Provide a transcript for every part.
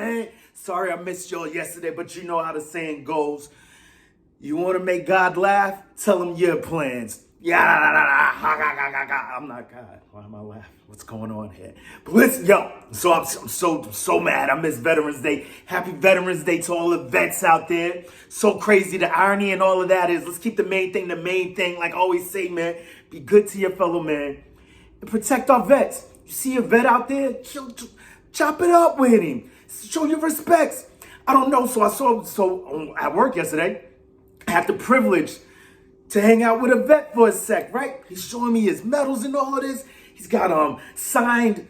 man. Sorry I missed y'all yesterday, but you know how the saying goes. You want to make God laugh? Tell him your plans. Yeah, I'm not God. Why am I laughing? What's going on here? But listen, yo, so I'm so mad. I missed Veterans Day. Happy Veterans Day to all the vets out there. So crazy. The irony and all of that is, let's keep the main thing the main thing. Like I always say, man, be good to your fellow man and protect our vets. You see a vet out there? Chop it up with him. Show your respects. I don't know. So at work yesterday, I had the privilege to hang out with a vet for a sec, right? He's showing me his medals and all of this. He's got signed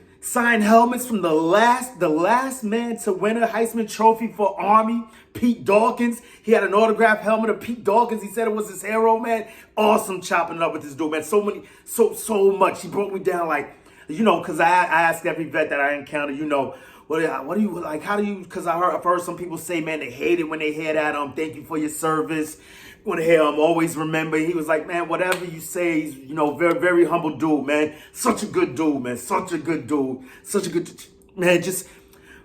helmets from the last man to win a Heisman Trophy for Army, Pete Dawkins. He had an autographed helmet of Pete Dawkins. He said it was his hero, man. Awesome chopping it up with this dude, man. So much. He broke me down like, because I asked every vet that I encounter, what do you like? How do you? Because I've heard some people say, man, they hate it when they hear that. Thank you for your service. Want to hear always remember. He was like, man, whatever you say, he's very very humble dude, man. Such a good dude, man. Such a good dude. Such a good man. Just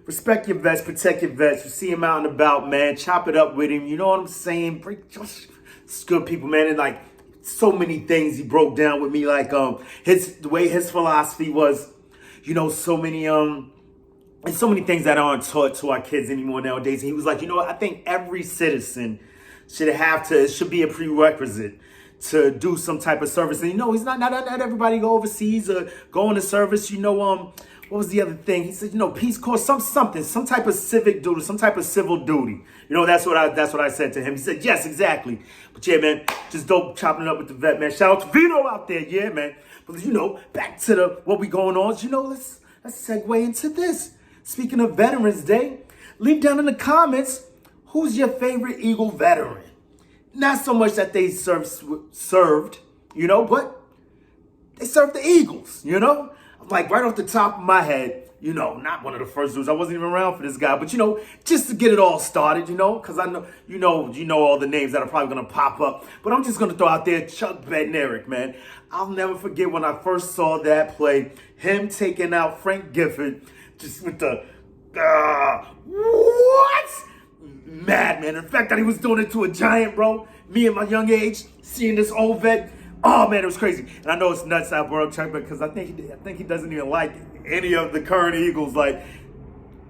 respect your vets, protect your vets. You see him out and about, man. Chop it up with him. You know what I'm saying? It's good people, man. And like so many things he broke down with me, like the way his philosophy was, and so many things that aren't taught to our kids anymore nowadays. And he was like, I think every citizen should be a prerequisite to do some type of service. And he's not everybody go overseas or go into service. What was the other thing? He said, Peace Corps, some type of civic duty, some type of civil duty. That's what I said to him. He said, yes, exactly. But yeah, man, just dope chopping it up with the vet, man. Shout out to Vito out there, yeah, man. But back to what we going on. Let's segue into this. Speaking of Veterans Day, leave down in the comments, who's your favorite Eagle veteran? Not so much that they served, but they served the Eagles, I'm like right off the top of my head, not one of the first dudes. I wasn't even around for this guy, but just to get it all started, because I know, all the names that are probably going to pop up, but I'm just going to throw out there Chuck Bednarik, man. I'll never forget when I first saw that play, him taking out Frank Gifford, just with the, what? Mad, man. The fact that he was doing it to a giant, bro. Me at my young age, seeing this old vet. Oh, man, it was crazy. And I know it's nuts out Borough Chuck, because I think he doesn't even like any of the current Eagles. Like,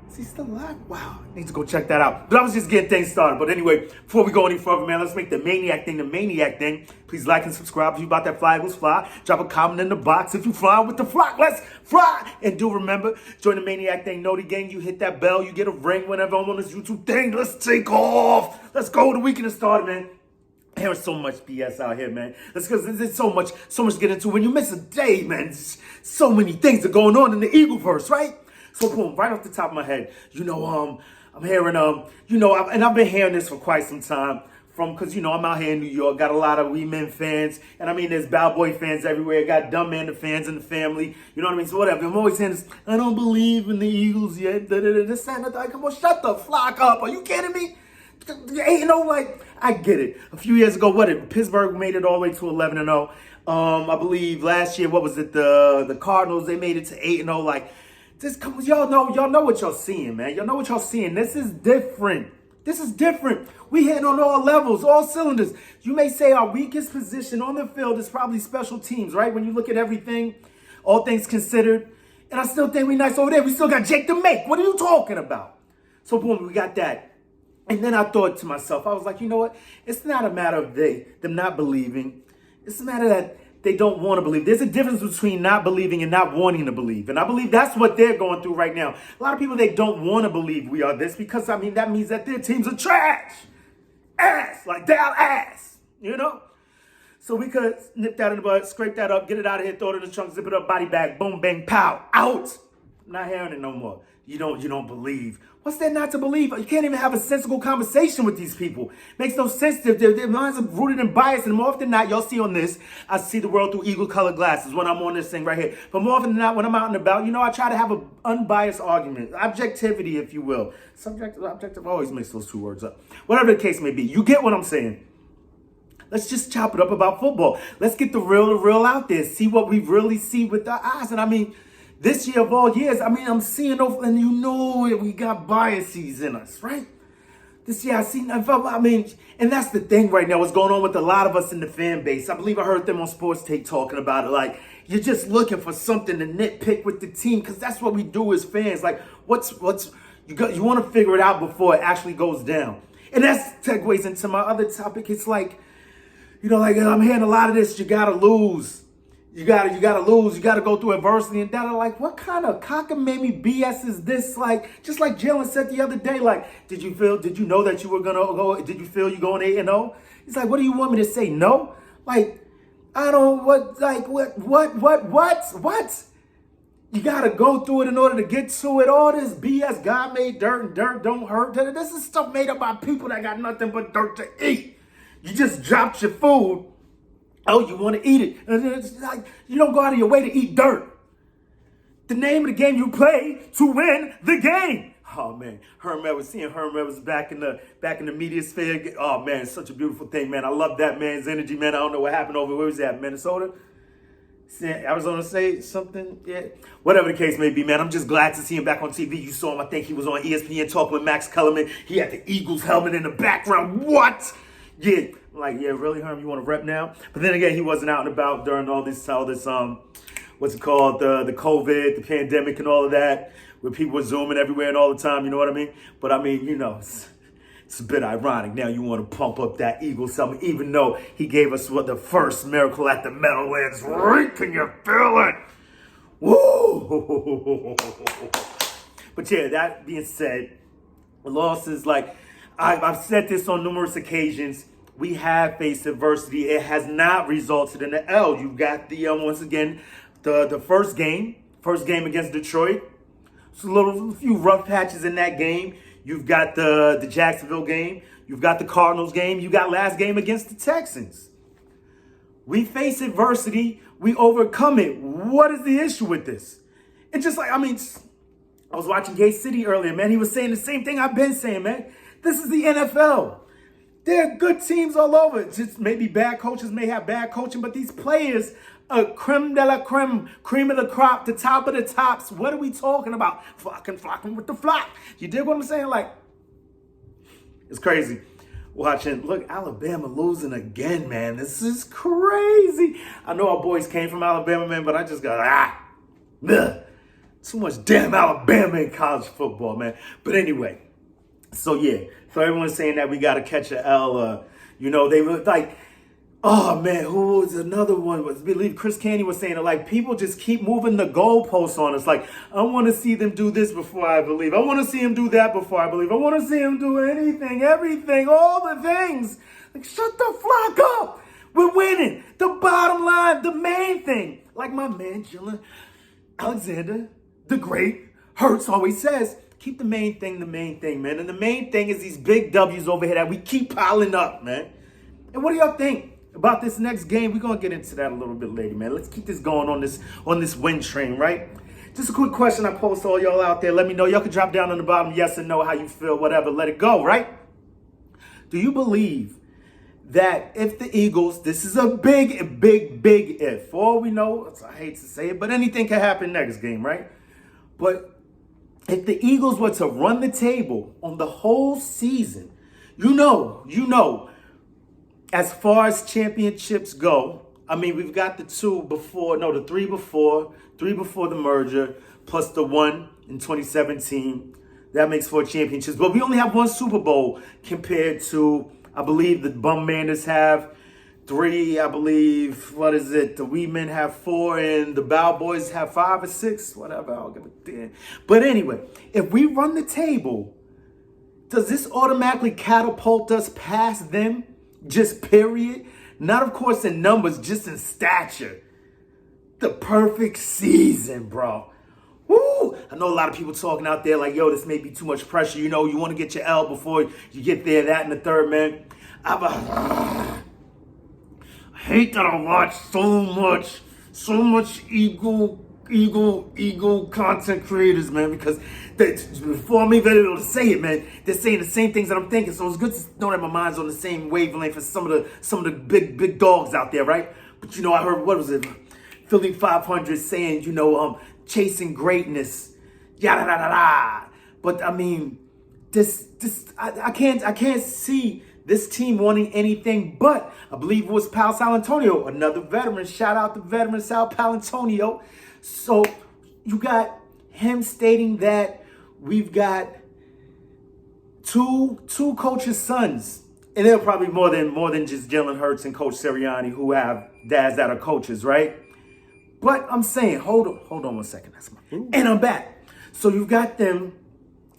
is he still alive? Wow, I need to go check that out. But I was just getting things started. But anyway, before we go any further, man, let's make the maniac thing. Please like and subscribe if you about that fly, who's fly. Drop a comment in the box if you fly with the flock. Let's fly. And do remember, join the maniac thing. Know the gang. You hit that bell. You get a ring whenever I'm on this YouTube thing. Let's take off. Let's go. The weekend is started, man. There's so much BS out here, man. That's because there's so much to get into. When you miss a day, man, so many things are going on in the Eagleverse, right? So boom, right off the top of my head, I'm hearing, and I've been hearing this for quite some time because, I'm out here in New York, got a lot of Wee Men fans, and I mean, there's Bad Boy fans everywhere, got Dumb Man the fans in the family, you know what I mean? So whatever, I'm always hearing this, I don't believe in the Eagles yet, this and that. Come on, shut the flock up, are you kidding me? I get it. A few years ago, Pittsburgh made it all the way to 11-0. I believe last year, the Cardinals, they made it to 8-0, like, y'all know what y'all seeing, man. Y'all know what y'all seeing. This is different. We hitting on all levels, all cylinders. You may say our weakest position on the field is probably special teams, right? When you look at everything, all things considered. And I still think we nice over there. We still got Jake the Make. What are you talking about? So boom, we got that. And then I thought to myself, I was like, you know what? It's not a matter of them not believing. It's a matter that they don't want to believe. There's a difference between not believing and not wanting to believe. And I believe that's what they're going through right now. A lot of people, they don't want to believe we are this because, that means that their teams are trash. Ass. Like down ass. So we could nip that in the bud, scrape that up, get it out of here, throw it in the trunk, zip it up, body bag, boom, bang, pow, out. I'm not hearing it no more. You don't believe. What's there not to believe? You can't even have a sensible conversation with these people. Makes no sense. Their minds are rooted in bias. And more often than not, y'all see on this, I see the world through eagle-colored glasses when I'm on this thing right here. But more often than not, when I'm out and about, I try to have an unbiased argument. Objectivity, if you will. Subjective, objective, always mix those two words up. Whatever the case may be. You get what I'm saying. Let's just chop it up about football. Let's get the real out there. See what we really see with our eyes. And this year of all years, I mean, I'm seeing over, and you know it, we got biases in us, right? This year, I mean, and that's the thing right now, what's going on with a lot of us in the fan base. I believe I heard them on Sports Take talking about it. Like, you're just looking for something to nitpick with the team, because that's what we do as fans. Like, you want to figure it out before it actually goes down. And that segues into my other topic. It's like, like I'm hearing a lot of this, you gotta lose. You gotta lose. You gotta go through adversity and that. Like, what kind of cockamamie BS is this? Like, just like Jalen said the other day, like, did you know that you were gonna go? Did you feel you going 8-0? He's like, what do you want me to say? No? Like, I don't, what? You gotta go through it in order to get to it. All this BS, God made dirt and dirt don't hurt. This is stuff made up by people that got nothing but dirt to eat. You just dropped your food. Oh, you want to eat it. It's like, you don't go out of your way to eat dirt. The name of the game you play to win the game. Oh man, Herm Edwards back in the media sphere. Oh man, it's such a beautiful thing, man. I love that man's energy, man. I don't know what happened over, where was that, Minnesota? Arizona State, something, yeah. Whatever the case may be, man. I'm just glad to see him back on TV. You saw him, I think he was on ESPN talking with Max Kellerman. He had the Eagles helmet in the background. What? Yeah. Like, yeah, really, Herm, you want to rep now? But then again, he wasn't out and about during all this what's it called, the COVID, the pandemic and all of that, where people were Zooming everywhere and all the time, you know what I mean? But I mean, it's a bit ironic. Now you want to pump up that Eagles helmet, even though he gave us the first miracle at the Meadowlands. Right? Can you feel it? Woo! But yeah, that being said, the loss is like, I've said this on numerous occasions. We have faced adversity. It has not resulted in an L. You've got once again, the first game against Detroit. It's a few rough patches in that game. You've got the Jacksonville game. You've got the Cardinals game. You got last game against the Texans. We face adversity. We overcome it. What is the issue with this? And just like, I was watching Gay City earlier, man. He was saying the same thing I've been saying, man. This is the NFL. There are good teams all over. Just maybe bad coaches may have bad coaching, but these players are creme de la creme, cream of the crop, the top of the tops. What are we talking about? Flocking with the flock. You dig what I'm saying? Like, it's crazy. Look, Alabama losing again, man. This is crazy. I know our boys came from Alabama, man, but I just got, too much damn Alabama in college football, man. But anyway. So everyone's saying that we got to catch a L. They were like, oh man, who was another one? I believe Chris Candy was saying it. Like, people just keep moving the goalposts on us. Like, I want to see them do this before I believe. I want to see him do that before I believe. I want to see him do anything, everything, all the things. Like, shut the flock up. We're winning. The bottom line, the main thing. Like my man, Alexander, the great Hurts always says, keep the main thing, man. And the main thing is these big W's over here that we keep piling up, man. And what do y'all think about this next game? We're going to get into that a little bit later, man. Let's keep this going on this win train, right? Just a quick question I post to all y'all out there. Let me know. Y'all can drop down on the bottom, yes or no, how you feel, whatever. Let it go, right? Do you believe that if the Eagles, this is a big if. For all we know, I hate to say it, but anything can happen next game, right? But if the Eagles were to run the table on the whole season, you know, as far as championships go, we've got the three before the merger, plus the one in 2017. That makes 4 championships. But we only have 1 Super Bowl compared to, I believe, the Bum Manders have 3, I believe. What is it? The Wee Men have 4, and the Bow Boys have 5 or 6. Whatever, I'll give it 10. But anyway, if we run the table, does this automatically catapult us past them? Just period? Not, of course, in numbers, just in stature. The perfect season, bro. Woo! I know a lot of people talking out there like, yo, this may be too much pressure. You want to get your L before you get there, that and the third, man. I hate that I watch so much ego content creators, man, because before I'm even able to say it, man, they're saying the same things that I'm thinking. So it's good to know that my mind's on the same wavelength as some of the big dogs out there, right? But I heard, what was it? Philly 500 saying, chasing greatness, yada da da da. But I mean, I can't see this team wanting anything but. I believe it was Pal Salantonio, another veteran. Shout out to veteran Sal Palantonio. So you got him stating that we've got two coaches' sons, and there are probably more than just Jalen Hurts and Coach Sirianni who have dads that are coaches, right? But I'm saying, hold on 1 second. That's my food. And I'm back. So you've got them,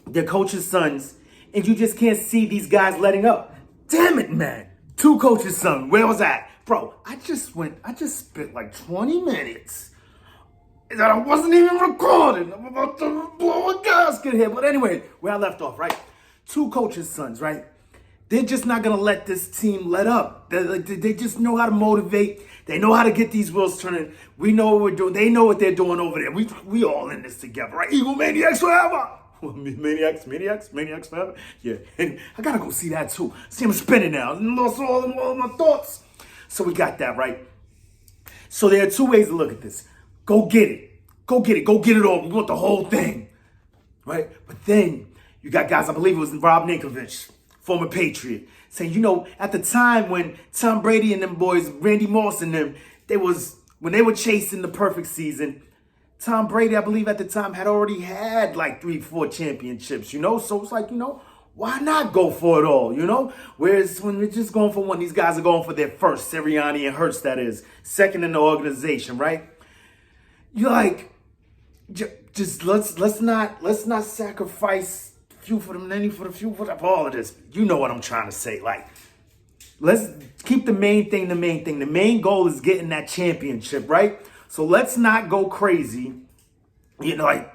their coaches' sons, and you just can't see these guys letting up. Damn it, man. Two coaches' sons. Where was that? Bro, I just spent like 20 minutes that I wasn't even recording. I'm about to blow a gasket here. But anyway, where I left off, right? Two coaches' sons, right? They're just not going to let this team let up. They just know how to motivate. They know how to get these wheels turning. We know what we're doing. They know what they're doing over there. We all in this together, right? Eagle Maniacs forever. Maniacs forever. Yeah, and I got to go see that too. See, I'm spinning now. I lost all of my thoughts. So we got that, right? So there are two ways to look at this. Go get it. Go get it. Go get it all. We want the whole thing, right? But then you got guys, I believe it was Rob Ninkovich, former Patriot, saying, you know, at the time when Tom Brady and them boys, Randy Moss and them, when they were chasing the perfect season, Tom Brady, I believe at the time, had already had like 3-4 championships, you know? So it's like, you know, why not go for it all, you know? Whereas when we're just going for one, these guys are going for their first, Sirianni and Hurts, that is, second in the organization, right? You're like, just let's not sacrifice few for the many for the few for all of this. You know what I'm trying to say. Like, let's keep the main thing the main thing. The main goal is getting that championship, right? So let's not go crazy, you know, like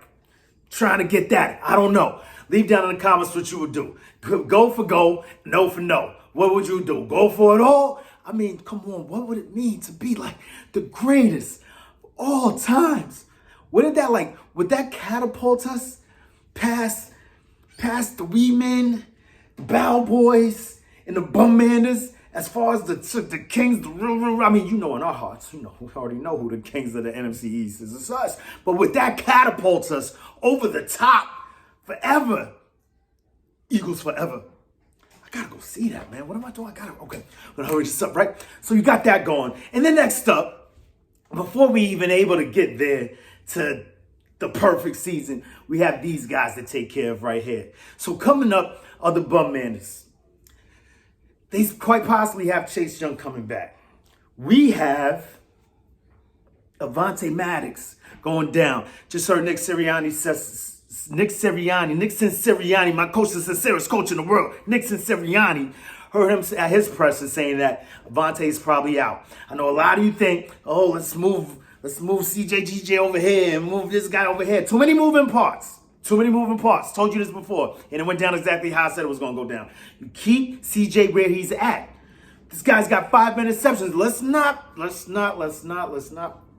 trying to get that. I don't know. Leave down in the comments what you would do. Go for go, no for no. What would you do? Go for it all? I mean, come on. What would it mean to be like the greatest of all times? Would that catapult us past the Wee Men, the Bow Boys, and the Bum Manders, as far as the Kings, the real, I mean, you know, in our hearts, you know, we already know who the Kings of the NFC East is. It's us. But would that catapult us over the top forever? Eagles forever. I gotta go see that, man. What am I doing? Okay, I'm gonna hurry this up, right? So you got that going. And then next up, before we even able to get there to the perfect season, we have these guys to take care of right here. So coming up are the Bum Manders. They quite possibly have Chase Young coming back. We have Avonte Maddox going down. Just heard Nick Sirianni, my coach, the sincerest coach in the world, Nick Sirianni, heard him at his presser saying that Avonte is probably out. I know a lot of you think, oh, let's move CJGJ over here and move this guy over here. Too many moving parts. Told you this before. And it went down exactly how I said it was going to go down. You keep CJ where he's at. This guy's got 5 interceptions. Let's not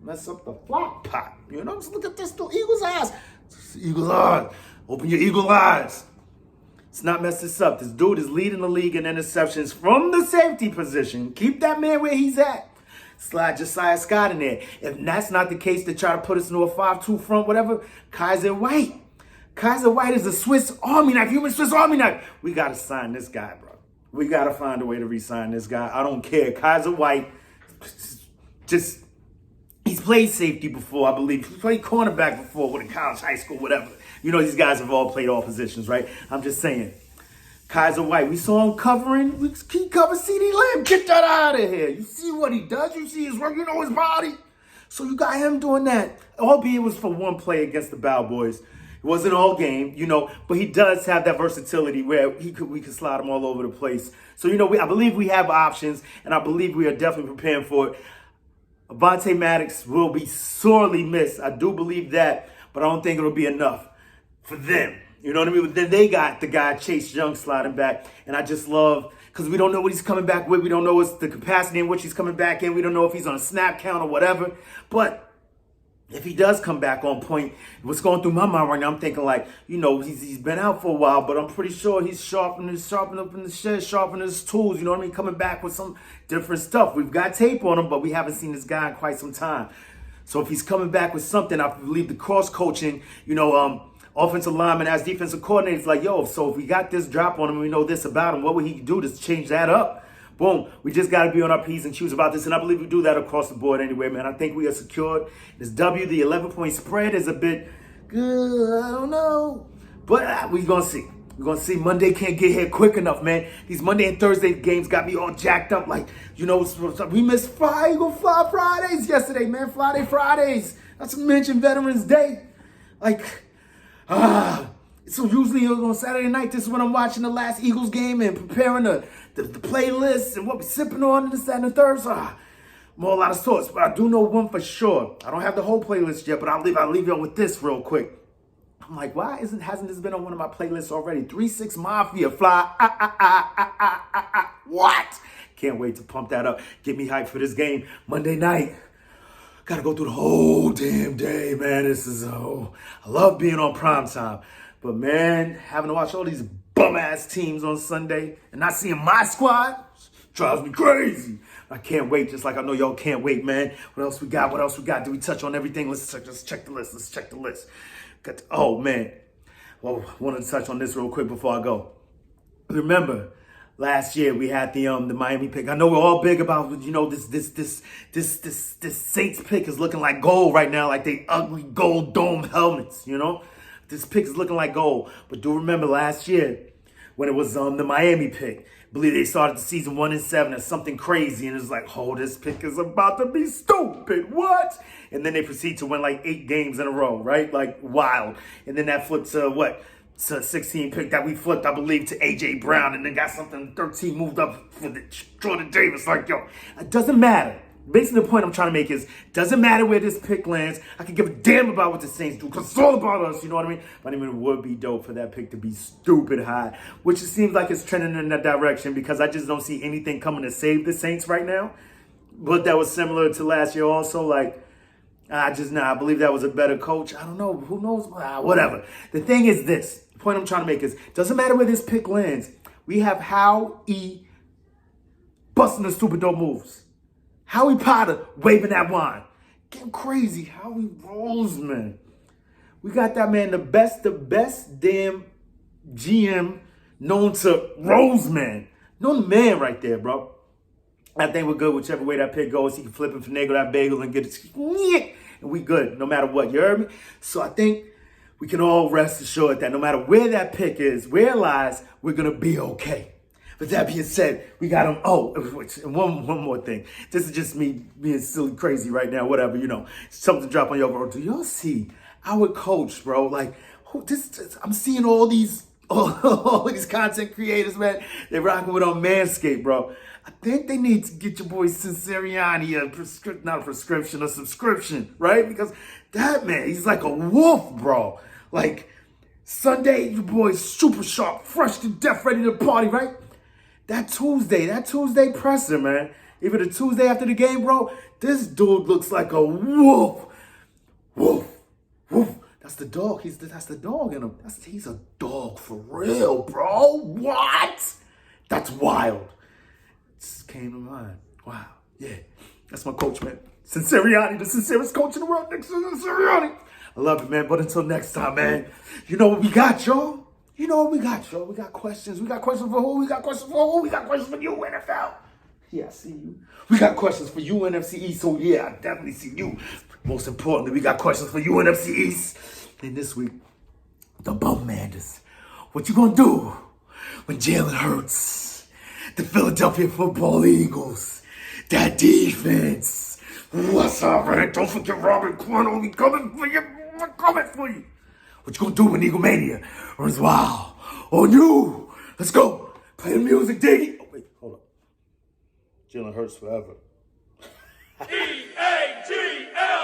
mess up the flop pot. You know, just look at this, the Eagles' eyes. Eagles' eyes. Open your eagle eyes. Let's not mess this up. This dude is leading the league in interceptions from the safety position. Keep that man where he's at. Slide Josiah Scott in there. If that's not the case, they try to put us into a 5-2 front, whatever. Kaiser White is a Swiss Army knife, human Swiss Army knife. We got to sign this guy, bro. We got to find a way to re-sign this guy. I don't care. Kaiser White, he's played safety before, I believe. He's played cornerback before in college, high school, whatever. You know, these guys have all played all positions, right? I'm just saying. Kaiser White, we saw him covering. He covered CeeDee Lamb. Get that out of here. You see what he does. You see his work. You know his body. So you got him doing that. Albeit it was for one play against the Bow Boys. It wasn't all game, you know, but he does have that versatility where we could slide him all over the place. So, you know, I believe we have options, and I believe we are definitely preparing for it. Avonte Maddox will be sorely missed. I do believe that, but I don't think it'll be enough for them. You know what I mean? But then they got the guy Chase Young sliding back, and I just love, because we don't know what he's coming back with. We don't know what's the capacity in which he's coming back in. We don't know if he's on a snap count or whatever. But if he does come back on point, what's going through my mind right now, I'm thinking like, you know, he's been out for a while, but I'm pretty sure he's sharpening up in the shed, sharpening his tools, you know what I mean? Coming back with some different stuff. We've got tape on him, but we haven't seen this guy in quite some time. So if he's coming back with something, I believe the cross coaching, offensive lineman as defensive coordinator, like, yo, so if we got this drop on him, we know this about him, what would he do to change that up? Boom. We just got to be on our P's and Q's about this. And I believe we do that across the board anyway, man. I think we are secured. This W, the 11-point spread is a bit good. I don't know. But we're going to see. We're going to see. Monday can't get here quick enough, man. These Monday and Thursday games got me all jacked up. Like, we missed Eagle Fly Fridays yesterday, man. Fridays. Not to mention Veterans Day. So usually on Saturday night, this is when I'm watching the last Eagles game and preparing the playlist and what we're sipping on and this, that, and the third. So I'm all out of sorts. But I do know one for sure. I don't have the whole playlist yet, but I'll leave y'all with this real quick. I'm like, why hasn't this been on one of my playlists already? 3-6 Mafia, Fly. What? Can't wait to pump that up. Get me hyped for this game Monday night. Got to go through the whole damn day, man. I love being on primetime. But, man, having to watch all these bum-ass teams on Sunday and not seeing my squad drives me crazy. I can't wait, just like I know y'all can't wait, man. What else we got? Did we touch on everything? Let's check the list. Oh, man. Well, I wanted to touch on this real quick before I go. Remember, last year we had the Miami pick. I know we're all big about this Saints pick is looking like gold right now, like they ugly gold dome helmets. This pick is looking like gold. But do remember last year when it was the Miami pick. I believe they started the season 1-7 or something crazy, and it's like, oh, this pick is about to be stupid. What? And then they proceed to win like 8 games in a row, right? Like wild. And then that flipped to what? To 16 pick that we flipped, I believe, to A.J. Brown, and then got something 13 moved up for the Jordan Davis. Like, yo, it doesn't matter. Basically, the point I'm trying to make is, doesn't matter where this pick lands. I can give a damn about what the Saints do, because it's all about us, you know what I mean? But I mean, it would be dope for that pick to be stupid high, which it seems like it's trending in that direction, because I just don't see anything coming to save the Saints right now. But that was similar to last year also, I believe that was a better coach. I don't know. Who knows? Whatever. The thing is this. The point I'm trying to make is, doesn't matter where this pick lands. We have Howie busting the stupid dope moves. Howie Potter waving that wine. Getting crazy. Howie rolls, man. We got that man, the best damn GM known to Rose, man. Known the man right there, bro. I think we're good whichever way that pick goes. He can flip and finagle that bagel and get it. And we good no matter what. You heard me? So I think we can all rest assured that no matter where that pick is, where it lies, we're going to be okay. But that being said, we got him. Oh, and one more thing. This is just me being silly crazy right now. Whatever, something to drop on your bro. Do y'all see our coach, bro? Like, I'm seeing all these content creators, man. They're rocking with on Manscaped, bro. I think they need to get your boy Sinceriani a subscription, right? Because that man, he's like a wolf, bro. Like, Sunday, your boy's super sharp, fresh to death, ready to party, right? That Tuesday presser, man. Even the Tuesday after the game, bro, this dude looks like a wolf. Wolf. That's the dog. That's the dog in him. He's a dog for real, bro. What? That's wild. Just came to mind. Wow. Yeah. That's my coach, man. Sinceriani, the sincerest coach in the world. Next to Sinceriani. I love it, man. But until next time, man, you know what we got, y'all? We got questions. We got questions for who? We got questions for you, NFL. Yeah, I see you. We got questions for you, NFC East. So, yeah, I definitely see you. Most importantly, we got questions for you, NFC East. And this week, the Bumanders. What you gonna do when Jalen Hurts, the Philadelphia Football Eagles, that defense? What's up, man? Don't forget Robert Quinn. We coming for you. We're coming for you. What you gonna do when Eagle Mania runs wild on you? Let's go. Play the music, Diggy. Oh, wait, hold up. Jalen Hurts forever. E-A-G-L